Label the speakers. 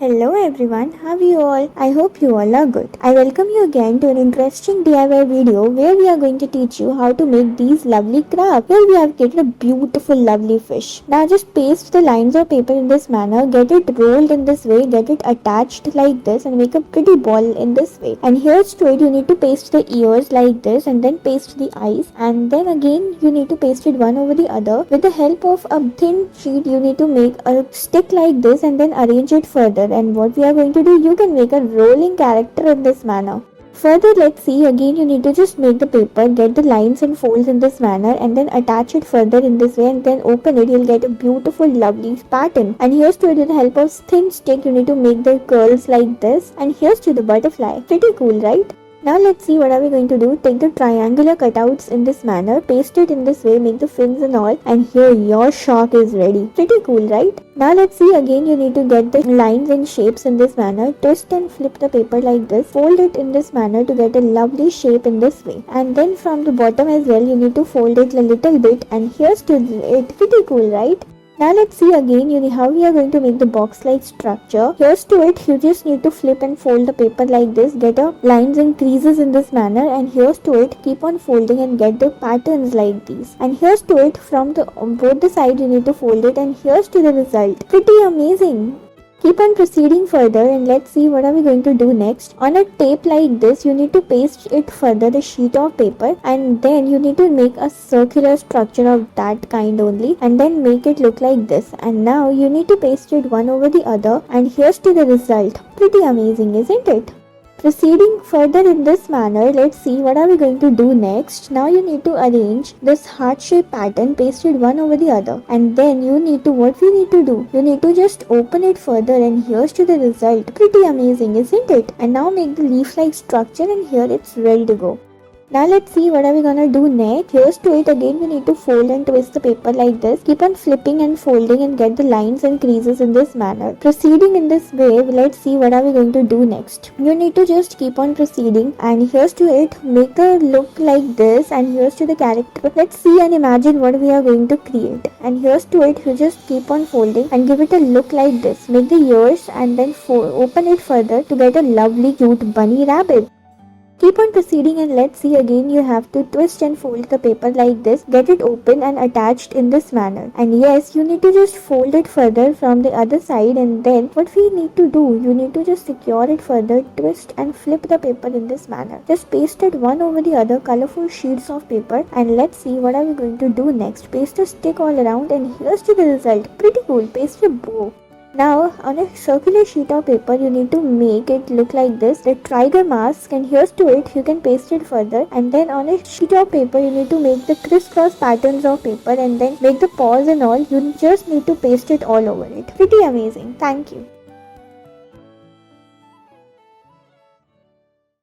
Speaker 1: Hello everyone, how are you all? I hope you all are good. I welcome you again to an interesting DIY video where we are going to teach you how to make these lovely crafts. Here we have created a beautiful lovely fish. Now just paste the lines of paper in this manner, get it rolled in this way, get it attached like this and make a pretty ball in this way. And here's to it, you need to paste the ears like this and then paste the eyes, and then again you need to paste it one over the other. With the help of a thin sheet you need to make a stick like this and then arrange it further. And what we are going to do, you can make a rolling character in this manner. Further, let's see, again you need to just make the paper, get the lines and folds in this manner and then attach it further in this way and then open it. You'll get a beautiful lovely pattern. And here's to it, with the help of thin stick you need to make the curls like this, and here's to the butterfly. Pretty cool, right? Now let's see what are we going to do. Take the triangular cutouts in this manner, paste it in this way, make the fins and all, and here your shark is ready. Pretty cool, right? Now let's see, again you need to get the lines and shapes in this manner, twist and flip the paper like this, fold it in this manner to get a lovely shape in this way. And then from the bottom as well you need to fold it a little bit, and here's to it. Pretty cool, right? Now let's see again how we are going to make the box like structure. Here's to it, you just need to flip and fold the paper like this, get a lines and creases in this manner, and here's to it, keep on folding and get the patterns like these. And here's to it, from both the sides you need to fold it, and here's to the result. Pretty amazing. Keep on proceeding further and let's see what are we going to do next. On a tape like this, you need to paste it further, the sheet of paper, and then you need to make a circular structure of that kind only and then make it look like this. And now you need to paste it one over the other, and here's to the result. Pretty amazing, isn't it? Proceeding further in this manner, let's see what are we going to do next. Now you need to arrange this heart shape pattern, paste it one over the other, and then what we need to do, you need to just open it further, and here's to the result. Pretty amazing, isn't it? And now make the leaf like structure, and here it's ready to go. Now let's see what are we gonna do next. Here's to it, again you need to fold and twist the paper like this. Keep on flipping and folding and get the lines and creases in this manner. Proceeding in this way, let's see what are we going to do next. You need to just keep on proceeding, and here's to it, make the look like this, and here's to the character. Let's see and imagine what we are going to create. And here's to it, you just keep on folding and give it a look like this. Make the ears and then open it further to get a lovely cute bunny rabbit. Keep on proceeding and let's see, again you have to twist and fold the paper like this, get it open and attached in this manner. And yes, you need to just fold it further from the other side, and then what we need to do, you need to just secure it further, twist and flip the paper in this manner. Just paste it one over the other colorful sheets of paper, and let's see what are we going to do next. Paste a stick all around, and here's to the result. Pretty cool. Paste a bow. Now on a circular sheet of paper you need to make it look like this, the tiger mask, and here's to it, you can paste it further. And then on a sheet of paper you need to make the crisscross patterns of paper and then make the paws and all. You just need to paste it all over it. Pretty amazing. Thank you.